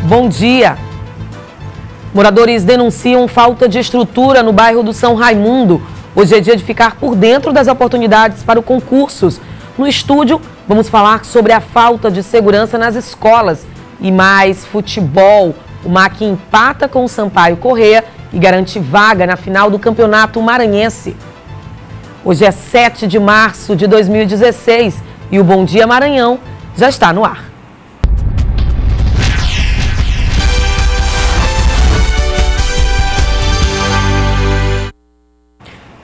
Bom dia. Moradores denunciam falta de estrutura no bairro do São Raimundo. Hoje é dia de ficar por dentro das oportunidades para os concursos. No estúdio, vamos falar sobre a falta de segurança nas escolas e mais futebol. O MAC empata com o Sampaio Corrêa e garante vaga na final do Campeonato Maranhense. Hoje é 7 de março de 2016 e o Bom Dia Maranhão já está no ar.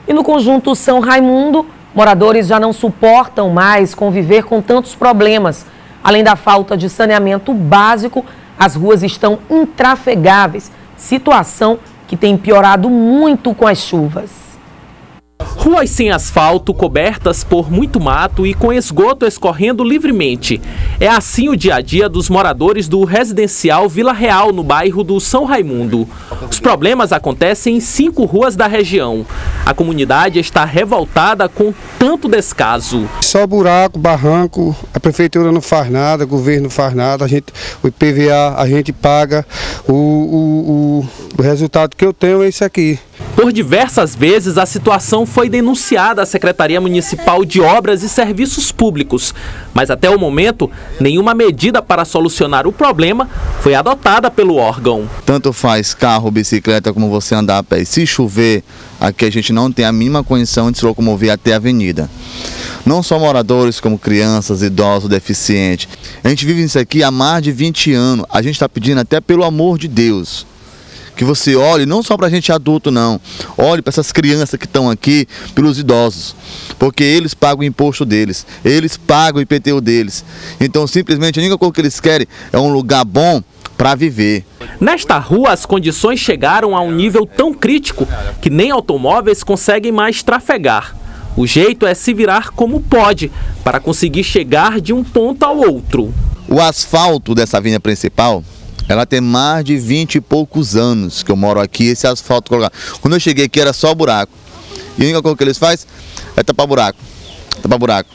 E no conjunto São Raimundo, moradores já não suportam mais conviver com tantos problemas. Além da falta de saneamento básico, as ruas estão intrafegáveis, situação que tem piorado muito com as chuvas. Ruas sem asfalto, cobertas por muito mato e com esgoto escorrendo livremente. É assim o dia a dia dos moradores do residencial Vila Real, no bairro do São Raimundo. Os problemas acontecem em 5 ruas da região. A comunidade está revoltada com tanto descaso. Só buraco, barranco, a prefeitura não faz nada, o governo não faz nada, o IPVA a gente paga, o resultado que eu tenho é esse aqui. Por diversas vezes, a situação foi denunciada à Secretaria Municipal de Obras e Serviços Públicos, mas até o momento, nenhuma medida para solucionar o problema foi adotada pelo órgão. Tanto faz carro, bicicleta, como você andar a pé. E se chover, aqui a gente não tem a mínima condição de se locomover até a avenida. Não só moradores, como crianças, idosos, deficientes. A gente vive isso aqui há mais de 20 anos. A gente está pedindo até pelo amor de Deus que você olhe, não só para a gente adulto não, olhe para essas crianças que estão aqui, pelos idosos, porque eles pagam o imposto deles, eles pagam o IPTU deles. Então simplesmente a única coisa que eles querem é um lugar bom para viver. Nesta rua, as condições chegaram a um nível tão crítico que nem automóveis conseguem mais trafegar. O jeito é se virar como pode para conseguir chegar de um ponto ao outro. O asfalto dessa avenida principal, ela tem mais de 20 e poucos anos que eu moro aqui, esse asfalto colocado. Quando eu cheguei aqui era só buraco. E a única coisa que eles fazem é tapar buraco. Tapar buraco.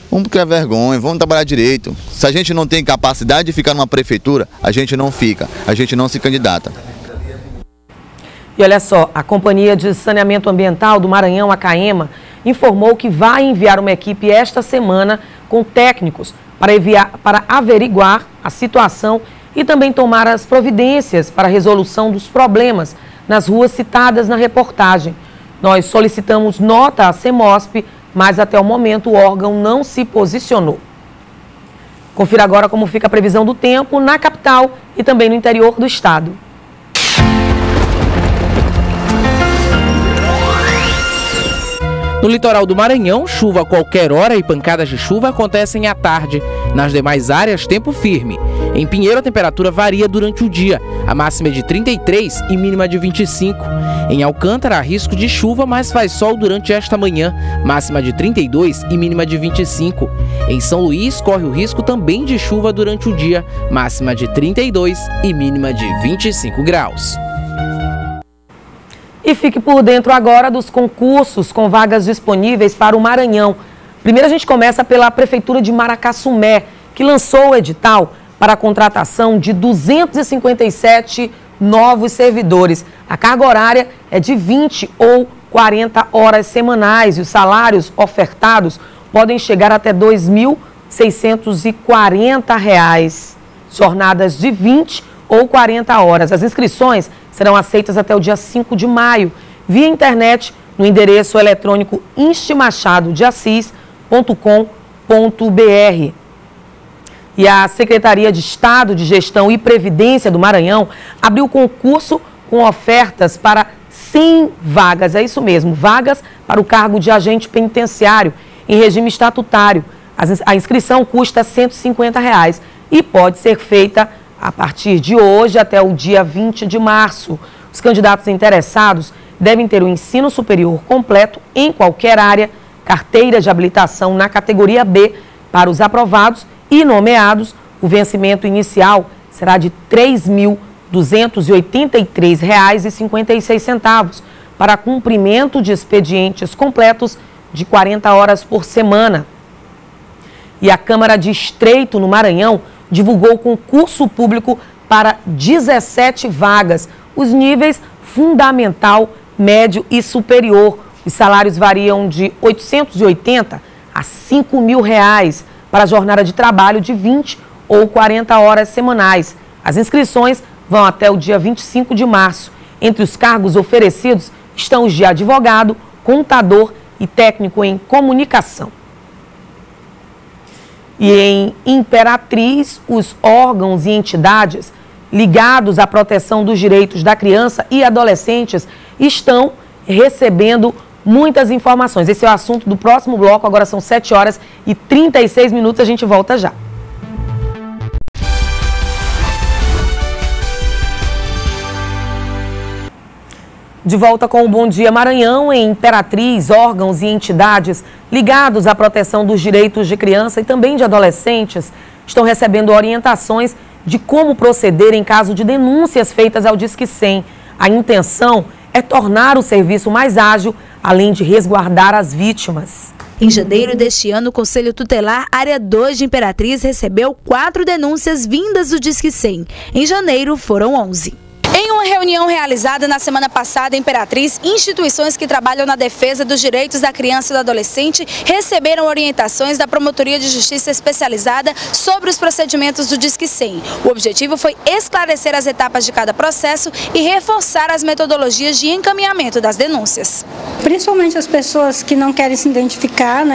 Vamos criar vergonha, vamos trabalhar direito. Se a gente não tem capacidade de ficar numa prefeitura, a gente não fica, a gente não se candidata. E olha só, a Companhia de Saneamento Ambiental do Maranhão, a CAEMA, informou que vai enviar uma equipe esta semana com técnicos para averiguar a situação e também tomar as providências para a resolução dos problemas nas ruas citadas na reportagem. Nós solicitamos nota à CEMOSP, mas até o momento o órgão não se posicionou. Confira agora como fica a previsão do tempo na capital e também no interior do estado. No litoral do Maranhão, chuva a qualquer hora e pancadas de chuva acontecem à tarde. Nas demais áreas, tempo firme. Em Pinheiro, a temperatura varia durante o dia. A máxima é de 33 e mínima de 25. Em Alcântara, há risco de chuva, mas faz sol durante esta manhã. Máxima de 32 e mínima de 25. Em São Luís, corre o risco também de chuva durante o dia. Máxima de 32 e mínima de 25 graus. E fique por dentro agora dos concursos com vagas disponíveis para o Maranhão. Primeiro a gente começa pela Prefeitura de Maracassumé, que lançou o edital para a contratação de 257 novos servidores. A carga horária é de 20 ou 40 horas semanais e os salários ofertados podem chegar até R$ 2.640. Jornadas de 20 ou 40 horas. As inscrições serão aceitas até o dia 5 de maio, via internet, no endereço eletrônico instimachadodeassis.com.br. E a Secretaria de Estado de Gestão e Previdência do Maranhão abriu concurso com ofertas para 100 vagas, é isso mesmo, vagas para o cargo de agente penitenciário em regime estatutário. A inscrição custa R$ 150 e pode ser feita a partir de hoje até o dia 20 de março. Os candidatos interessados devem ter o ensino superior completo em qualquer área, carteira de habilitação na categoria B para os aprovados e nomeados. O vencimento inicial será de R$ 3.283,56 para cumprimento de expedientes completos de 40 horas por semana. E a Câmara de Estreito, no Maranhão, divulgou concurso público para 17 vagas, os níveis fundamental, médio e superior. Os salários variam de R$ 880 a R$ 5.000 para a jornada de trabalho de 20 ou 40 horas semanais. As inscrições vão até o dia 25 de março. Entre os cargos oferecidos estão os de advogado, contador e técnico em comunicação. E em Imperatriz, os órgãos e entidades ligados à proteção dos direitos da criança e adolescentes estão recebendo muitas informações. Esse é o assunto do próximo bloco, agora são 7h36, a gente volta já. De volta com o Bom Dia Maranhão. Em Imperatriz, órgãos e entidades ligados à proteção dos direitos de criança e também de adolescentes estão recebendo orientações de como proceder em caso de denúncias feitas ao Disque 100. A intenção é tornar o serviço mais ágil, além de resguardar as vítimas. Em janeiro deste ano, o Conselho Tutelar Área 2 de Imperatriz recebeu 4 denúncias vindas do Disque 100. Em janeiro, foram 11. Em uma reunião realizada na semana passada em Imperatriz, instituições que trabalham na defesa dos direitos da criança e do adolescente receberam orientações da Promotoria de Justiça Especializada sobre os procedimentos do Disque 100. O objetivo foi esclarecer as etapas de cada processo e reforçar as metodologias de encaminhamento das denúncias. Principalmente as pessoas que não querem se identificar,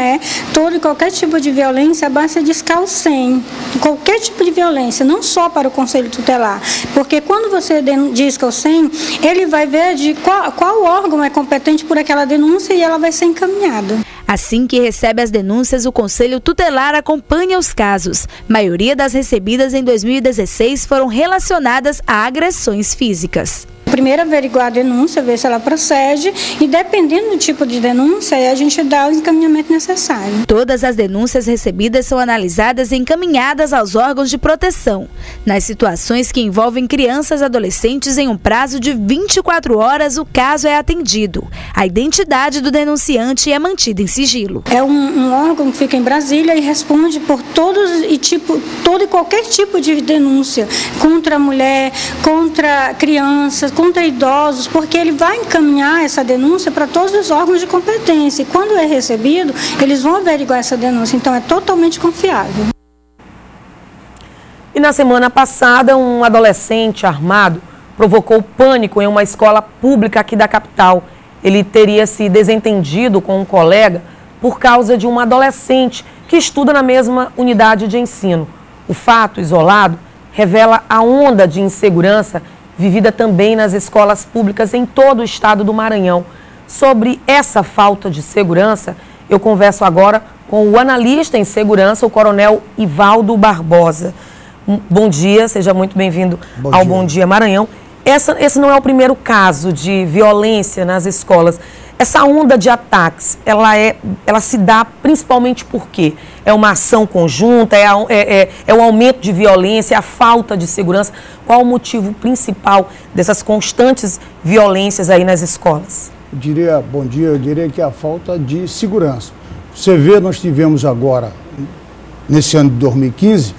todo e qualquer tipo de violência, basta discar o 100. Qualquer tipo de violência, não só para o Conselho Tutelar, porque quando você disca o 100, ele vai ver de qual órgão é competente por aquela denúncia e ela vai ser encaminhada. Assim que recebe as denúncias, o Conselho Tutelar acompanha os casos. A maioria das recebidas em 2016 foram relacionadas a agressões físicas. Primeiro averiguar a denúncia, ver se ela procede e dependendo do tipo de denúncia, aí a gente dá o encaminhamento necessário. Todas as denúncias recebidas são analisadas e encaminhadas aos órgãos de proteção. Nas situações que envolvem crianças e adolescentes, em um prazo de 24 horas, o caso é atendido. A identidade do denunciante é mantida em sigilo. É um órgão que fica em Brasília e responde por todo e qualquer tipo de denúncia contra a mulher, contra crianças, contra idosos, porque ele vai encaminhar essa denúncia para todos os órgãos de competência. E quando é recebido, eles vão averiguar essa denúncia. Então, é totalmente confiável. E na semana passada, um adolescente armado provocou pânico em uma escola pública aqui da capital. Ele teria se desentendido com um colega por causa de uma adolescente que estuda na mesma unidade de ensino. O fato isolado revela a onda de insegurança vivida também nas escolas públicas em todo o estado do Maranhão. Sobre essa falta de segurança, eu converso agora com o analista em segurança, o coronel Ivaldo Barbosa. Bom dia, seja muito bem-vindo ao Bom Dia Maranhão. Esse não é o primeiro caso de violência nas escolas. Essa onda de ataques, ela se dá principalmente por quê? É uma ação conjunta, é o aumento de violência, é a falta de segurança? Qual o motivo principal dessas constantes violências aí nas escolas? Bom dia, eu diria que é a falta de segurança. Você vê, nós tivemos agora, nesse ano de 2015,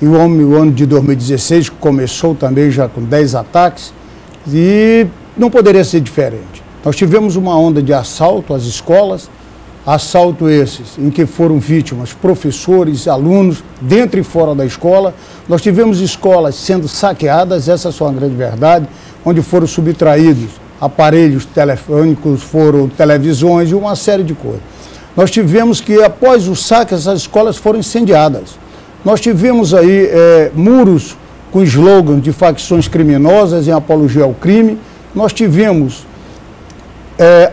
e o ano de 2016 começou também já com 10 ataques, e não poderia ser diferente. Nós tivemos uma onda de assalto às escolas, assalto esses em que foram vítimas professores, alunos, dentro e fora da escola. Nós tivemos escolas sendo saqueadas, essa é só uma grande verdade, onde foram subtraídos aparelhos telefônicos, foram televisões e uma série de coisas. Nós tivemos que, após o saque, essas escolas foram incendiadas. Nós tivemos aí muros com slogans de facções criminosas em apologia ao crime. Nós tivemos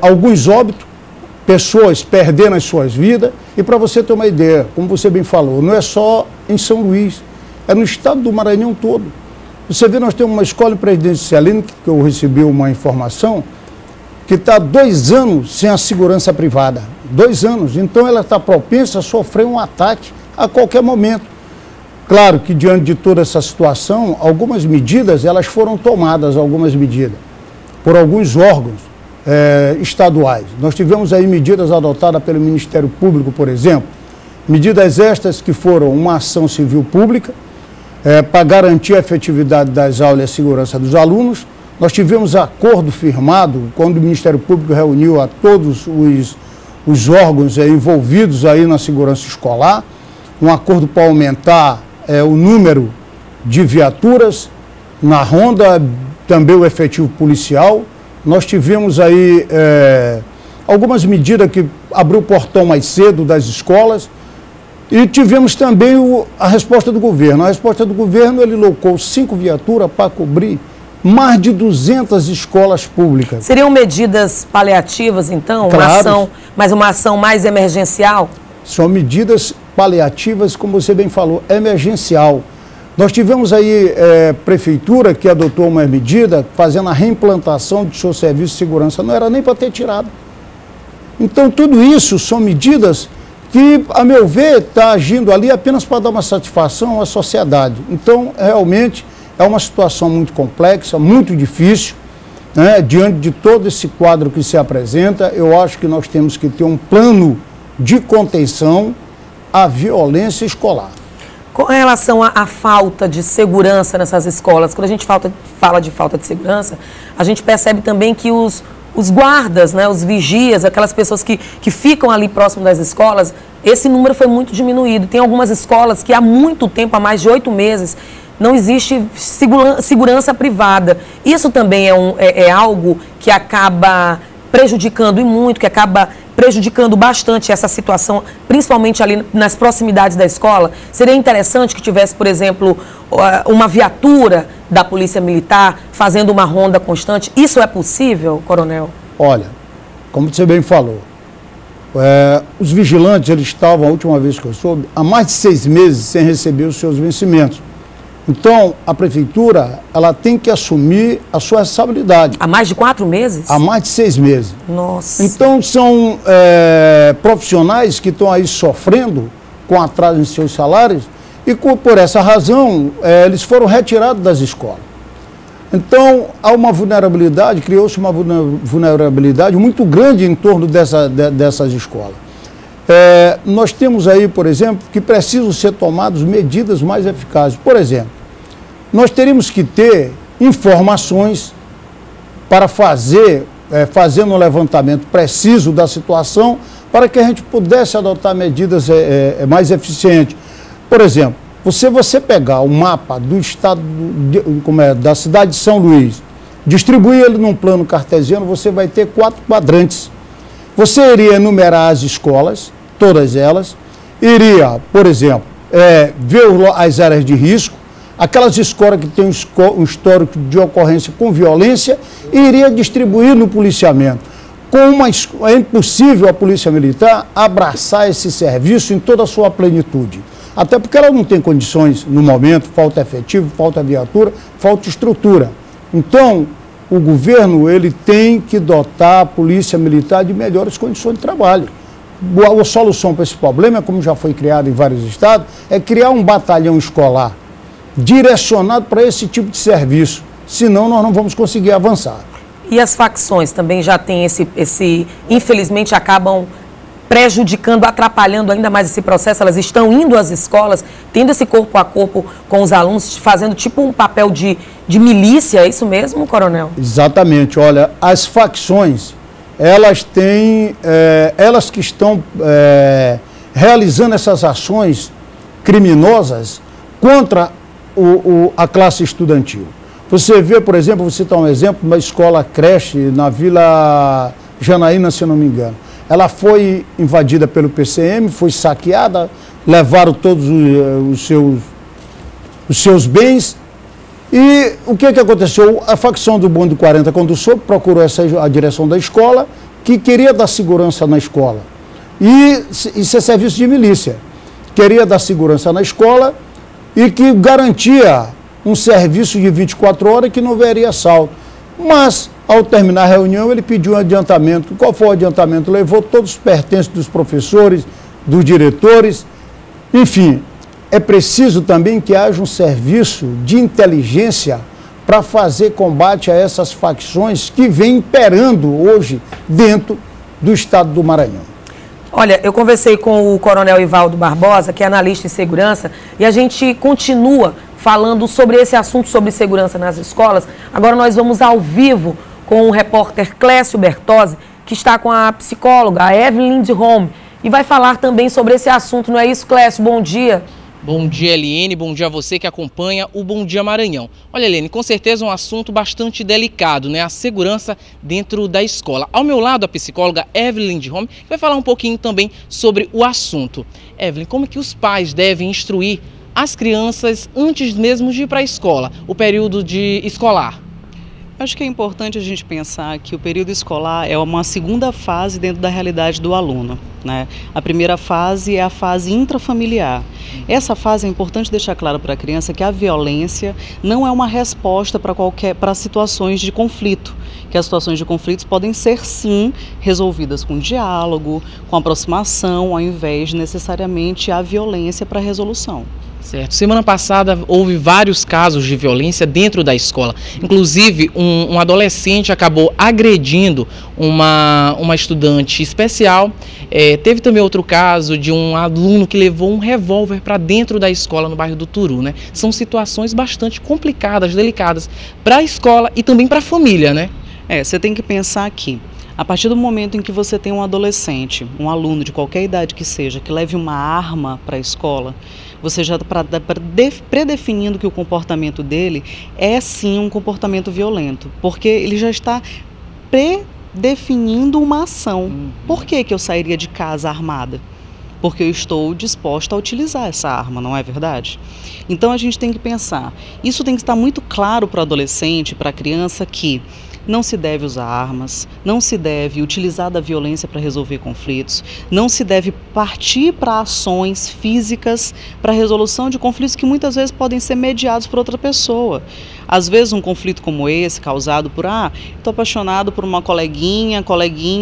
alguns óbitos, pessoas perdendo as suas vidas. E para você ter uma ideia, como você bem falou, não é só em São Luís, é no estado do Maranhão todo. Você vê, nós temos uma escola em Presidente Celino, que eu recebi uma informação, que está há 2 anos sem a segurança privada. 2 anos. Então ela está propensa a sofrer um ataque a qualquer momento. Claro que diante de toda essa situação, algumas medidas, elas foram tomadas, algumas medidas, por alguns órgãos estaduais. Nós tivemos aí medidas adotadas pelo Ministério Público, por exemplo, medidas estas que foram uma ação civil pública, para garantir a efetividade das aulas e a segurança dos alunos. Nós tivemos acordo firmado quando o Ministério Público reuniu a todos os órgãos envolvidos aí na segurança escolar, um acordo para aumentar o número de viaturas na ronda, também o efetivo policial. Nós tivemos aí algumas medidas que abriu o portão mais cedo das escolas e tivemos também a resposta do governo. A resposta do governo, ele locou 5 viaturas para cobrir mais de 200 escolas públicas. Seriam medidas paliativas, então? Claro. Uma ação mais emergencial? São medidas paliativas, como você bem falou, emergencial. Nós tivemos aí prefeitura que adotou uma medida fazendo a reimplantação de seu serviço de segurança. Não era nem para ter tirado. Então, tudo isso são medidas que, a meu ver, está agindo ali apenas para dar uma satisfação à sociedade. Então, realmente, é uma situação muito complexa, muito difícil, né? Diante de todo esse quadro que se apresenta, eu acho que nós temos que ter um plano de contenção à violência escolar. Com relação à falta de segurança nessas escolas, quando a gente fala de falta de segurança, a gente percebe também que os guardas, né, os vigias, aquelas pessoas que ficam ali próximo das escolas, esse número foi muito diminuído. Tem algumas escolas que há muito tempo, há mais de 8 meses, não existe segurança privada. Isso também é algo que acaba prejudicando e muito, que acaba prejudicando bastante essa situação, principalmente ali nas proximidades da escola. Seria interessante que tivesse, por exemplo, uma viatura da Polícia Militar fazendo uma ronda constante. Isso é possível, coronel? Olha, como você bem falou, os vigilantes, eles estavam, a última vez que eu soube, há mais de 6 meses sem receber os seus vencimentos. Então, a prefeitura, ela tem que assumir a sua responsabilidade. Há mais de 4 meses? Há mais de 6 meses. Nossa. Então, são profissionais que estão aí sofrendo com atraso em seus salários e, por essa razão, eles foram retirados das escolas. Então, há uma vulnerabilidade, criou-se uma vulnerabilidade muito grande em torno dessas escolas. Nós temos aí, por exemplo, que precisam ser tomadas medidas mais eficazes. Por exemplo, nós teríamos que ter informações para fazendo um levantamento preciso da situação para que a gente pudesse adotar medidas mais eficientes. Por exemplo, você pegar o mapa do estado, da cidade de São Luís, distribuir ele num plano cartesiano, você vai ter 4 quadrantes. Você iria enumerar as escolas, todas elas, iria, por exemplo, ver as áreas de risco, aquelas escolas que têm um histórico de ocorrência com violência, e iria distribuir no policiamento. É impossível a Polícia Militar abraçar esse serviço em toda a sua plenitude. Até porque ela não tem condições no momento, falta efetivo, falta viatura, falta estrutura. Então, o governo, ele tem que dotar a Polícia Militar de melhores condições de trabalho. A solução para esse problema, como já foi criado em vários estados, é criar um batalhão escolar direcionado para esse tipo de serviço. Senão, nós não vamos conseguir avançar. E as facções também já têm infelizmente, acabam prejudicando, atrapalhando ainda mais esse processo. Elas estão indo às escolas, tendo esse corpo a corpo com os alunos, fazendo tipo um papel de milícia, é isso mesmo, coronel? Exatamente. Olha, as facções, elas que estão realizando essas ações criminosas contra a classe estudantil. Você vê, por exemplo, vou citar um exemplo, uma escola creche na Vila Janaína, se eu não me engano. Ela foi invadida pelo PCM, foi saqueada, levaram todos os seus bens. E o que aconteceu? A facção do Bonde 40, quando soube, procurou a direção da escola, que queria dar segurança na escola. E isso é serviço de milícia. Queria dar segurança na escola e que garantia um serviço de 24 horas que não haveria assalto. Mas, ao terminar a reunião, ele pediu um adiantamento. Qual foi o adiantamento? Levou todos os pertences dos professores, dos diretores. Enfim, é preciso também que haja um serviço de inteligência para fazer combate a essas facções que vêm imperando hoje dentro do estado do Maranhão. Olha, eu conversei com o coronel Ivaldo Barbosa, que é analista em segurança, e a gente continua falando sobre esse assunto, sobre segurança nas escolas. Agora nós vamos ao vivo com o repórter Clécio Bertozzi, que está com a psicóloga, a Evelyn Lindholm, e vai falar também sobre esse assunto. Não é isso, Clécio? Bom dia. Bom dia, Eliene. Bom dia a você que acompanha o Bom Dia Maranhão. Olha, Eliene, com certeza um assunto bastante delicado, né? A segurança dentro da escola. Ao meu lado, a psicóloga Evelyn Lindholm, que vai falar um pouquinho também sobre o assunto. Evelyn, como que os pais devem instruir as crianças antes mesmo de ir para a escola, o período escolar? Acho que é importante a gente pensar que o período escolar é uma segunda fase dentro da realidade do aluno, né? A primeira fase é a fase intrafamiliar. Essa fase é importante deixar claro para a criança que a violência não é uma resposta para situações de conflito, que as situações de conflitos podem ser sim resolvidas com diálogo, com aproximação, ao invés de necessariamente a violência para a resolução. Certo. Semana passada houve vários casos de violência dentro da escola. Inclusive, um adolescente acabou agredindo uma estudante especial. Teve também outro caso de um aluno que levou um revólver para dentro da escola no bairro do Turu, né? São situações bastante complicadas, delicadas para a escola e também para a família, né? Você tem que pensar aqui. A partir do momento em que você tem um adolescente, um aluno de qualquer idade que seja, que leve uma arma para a escola, você já está predefinindo que o comportamento dele é sim um comportamento violento, porque ele já está predefinindo uma ação. Por que eu sairia de casa armada? Porque eu estou disposta a utilizar essa arma, não é verdade? Então a gente tem que pensar, isso tem que estar muito claro para o adolescente, para a criança, que não se deve usar armas, não se deve utilizar da violência para resolver conflitos, não se deve partir para ações físicas para a resolução de conflitos que muitas vezes podem ser mediados por outra pessoa. Às vezes um conflito como esse, causado por, estou apaixonado por uma coleguinha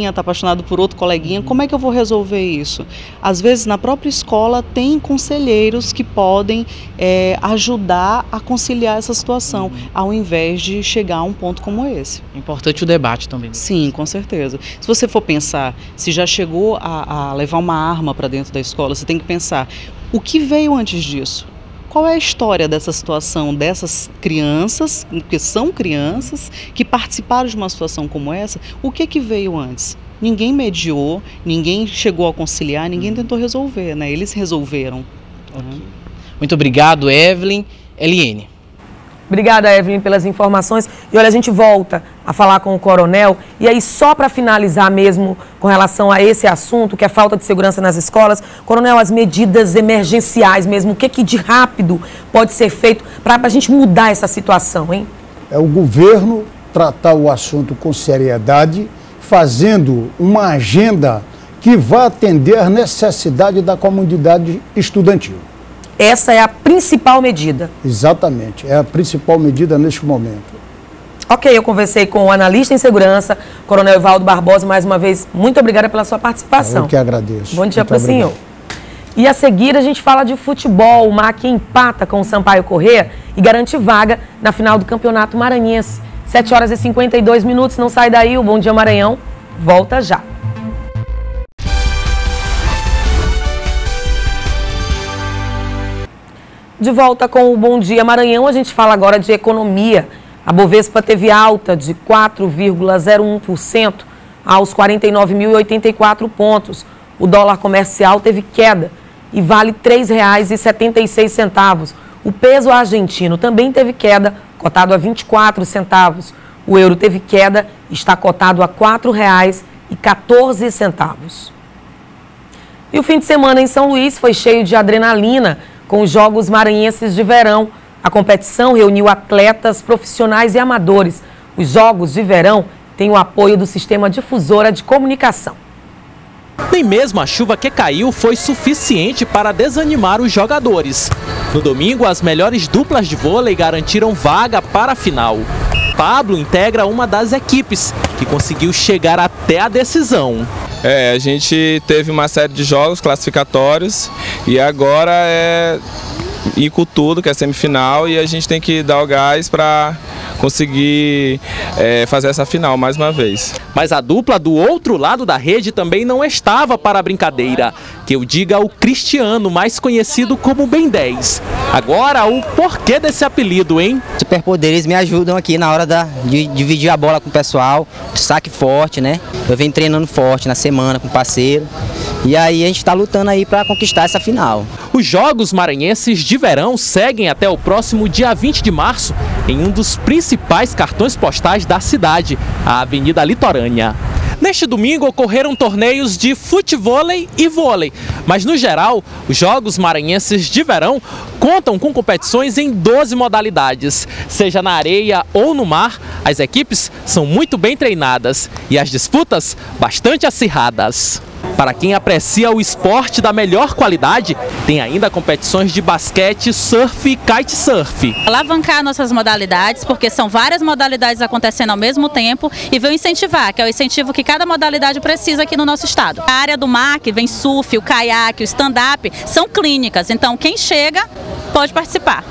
está apaixonado por outro coleguinha, como é que eu vou resolver isso? Às vezes na própria escola tem conselheiros que podem ajudar a conciliar essa situação, ao invés de chegar a um ponto como esse. Importante o debate também. Sim, com certeza. Se você for pensar, se já chegou a levar uma arma para dentro da escola, você tem que pensar, o que veio antes disso? Qual é a história dessa situação, dessas crianças, porque são crianças, que participaram de uma situação como essa? O que veio antes? Ninguém mediou, ninguém chegou a conciliar, ninguém tentou resolver, né? Eles resolveram. Okay. Muito obrigado, Evelyn. Eliene. Obrigada, Evelyn, pelas informações. E olha, a gente volta a falar com o coronel. E aí, só para finalizar mesmo com relação a esse assunto, que é falta de segurança nas escolas, coronel, as medidas emergenciais mesmo, o que de rápido pode ser feito para a gente mudar essa situação, hein? É o governo tratar o assunto com seriedade, fazendo uma agenda que vá atender às necessidades da comunidade estudantil. Essa é a principal medida. Exatamente, é a principal medida neste momento. Ok, eu conversei com o analista em segurança, Coronel Evaldo Barbosa, mais uma vez, muito obrigada pela sua participação. Eu que agradeço. Bom dia para o senhor. E a seguir a gente fala de futebol. O MAC empata com o Sampaio Corrêa e garante vaga na final do Campeonato Maranhense. 7h52, não sai daí, o Bom Dia Maranhão volta já. De volta com o Bom Dia Maranhão, a gente fala agora de economia. A Bovespa teve alta de 4,01% aos 49.084 pontos. O dólar comercial teve queda e vale R$ 3,76. O peso argentino também teve queda, cotado a 24 centavos. O euro teve queda, está cotado a R$ 4,14. E o fim de semana em São Luís foi cheio de adrenalina com os Jogos Maranhenses de Verão. A competição reuniu atletas profissionais e amadores. Os Jogos de Verão têm o apoio do Sistema Difusora de Comunicação. Nem mesmo a chuva que caiu foi suficiente para desanimar os jogadores. No domingo, as melhores duplas de vôlei garantiram vaga para a final. Pablo integra uma das equipes que conseguiu chegar até a decisão. A gente teve uma série de jogos classificatórios e agora é ir com tudo, que é semifinal, e a gente tem que dar o gás para conseguir fazer essa final mais uma vez. Mas a dupla do outro lado da rede também não estava para a brincadeira. Que eu diga o Cristiano, mais conhecido como Ben 10. Agora, o porquê desse apelido, hein? Superpoderes me ajudam aqui na hora de dividir a bola com o pessoal, saque forte, né? Eu venho treinando forte na semana com o parceiro. E aí a gente está lutando aí para conquistar essa final. Os Jogos Maranhenses de Verão seguem até o próximo dia 20 de março em um dos principais cartões postais da cidade, a Avenida Litorânea. Neste domingo ocorreram torneios de futevôlei e vôlei, mas no geral, os Jogos Maranhenses de Verão contam com competições em 12 modalidades. Seja na areia ou no mar, as equipes são muito bem treinadas e as disputas bastante acirradas. Para quem aprecia o esporte da melhor qualidade, tem ainda competições de basquete, surf e kitesurf. Alavancar nossas modalidades, porque são várias modalidades acontecendo ao mesmo tempo, e vem incentivar, que é o incentivo que cada modalidade precisa aqui no nosso estado. A área do mar, que vem surf, o caiaque, o stand-up, são clínicas, então quem chega pode participar.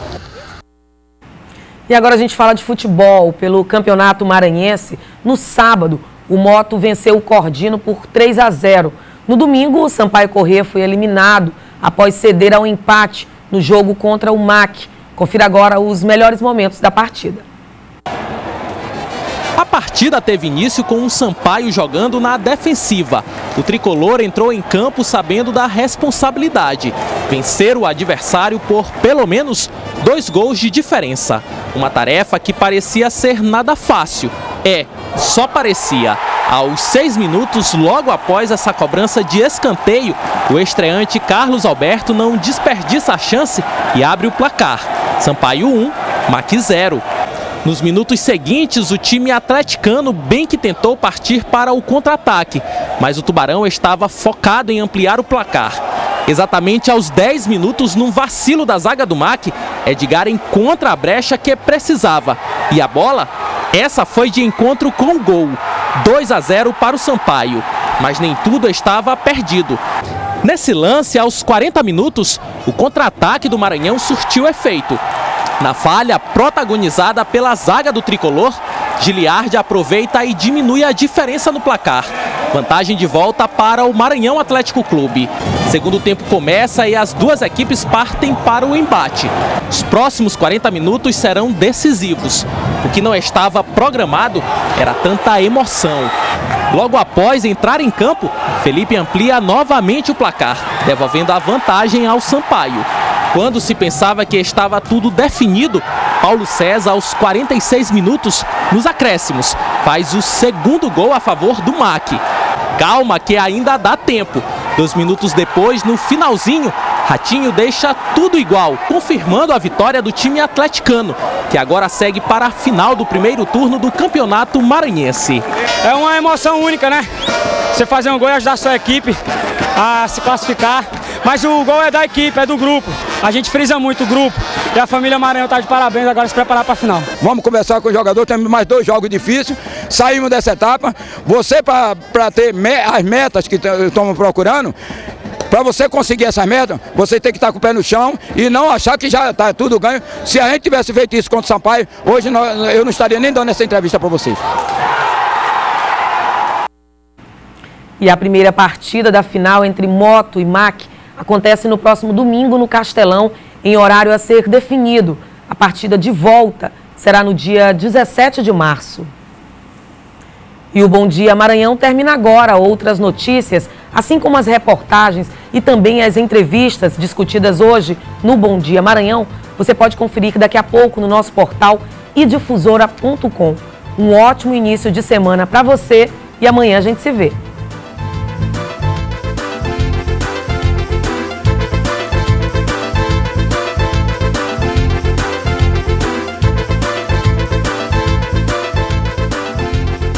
E agora a gente fala de futebol. Pelo Campeonato Maranhense, no sábado, o Moto venceu o Cordino por 3-0. No domingo, o Sampaio Corrêa foi eliminado após ceder ao empate no jogo contra o MAC. Confira agora os melhores momentos da partida. A partida teve início com o Sampaio jogando na defensiva. O tricolor entrou em campo sabendo da responsabilidade: vencer o adversário por pelo menos 2 gols de diferença. Uma tarefa que parecia ser nada fácil. Só parecia. Aos 6 minutos, logo após essa cobrança de escanteio, o estreante Carlos Alberto não desperdiça a chance e abre o placar. Sampaio 1, MAC 0. Nos minutos seguintes, o time atleticano bem que tentou partir para o contra-ataque, mas o Tubarão estava focado em ampliar o placar. Exatamente aos 10 minutos, num vacilo da zaga do MAC, Edgar encontra a brecha que precisava. E a bola? Essa foi de encontro com o gol. 2-0 para o Sampaio. Mas nem tudo estava perdido. Nesse lance, aos 40 minutos, o contra-ataque do Maranhão surtiu efeito. Na falha protagonizada pela zaga do tricolor, Giliardi aproveita e diminui a diferença no placar. Vantagem de volta para o Maranhão Atlético Clube. Segundo tempo começa e as duas equipes partem para o embate. Os próximos 40 minutos serão decisivos. O que não estava programado era tanta emoção. Logo após entrar em campo, Felipe amplia novamente o placar, devolvendo a vantagem ao Sampaio. Quando se pensava que estava tudo definido, Paulo César, aos 46 minutos, nos acréscimos, faz o segundo gol a favor do MAC. Calma que ainda dá tempo. 2 minutos depois, no finalzinho, Ratinho deixa tudo igual, confirmando a vitória do time atleticano, que agora segue para a final do primeiro turno do Campeonato Maranhense. É uma emoção única, né? Você fazer um gol e ajudar a sua equipe a se classificar. Mas o gol é da equipe, é do grupo. A gente frisa muito o grupo. E a família Maranhão está de parabéns, agora se preparar para a final. Vamos conversar com o jogador, temos mais 2 jogos difíceis. Saímos dessa etapa. Você, para ter as metas que estamos procurando, para você conseguir essas metas, você tem que estar com o pé no chão e não achar que já está tudo ganho. Se a gente tivesse feito isso contra o Sampaio, hoje eu não estaria nem dando essa entrevista para vocês. E a primeira partida da final entre Moto e MAC acontece no próximo domingo no Castelão, em horário a ser definido. A partida de volta será no dia 17 de março. E o Bom Dia Maranhão termina agora. Outras notícias, assim como as reportagens e também as entrevistas discutidas hoje no Bom Dia Maranhão, você pode conferir daqui a pouco no nosso portal idifusora.com. Um ótimo início de semana para você e amanhã a gente se vê.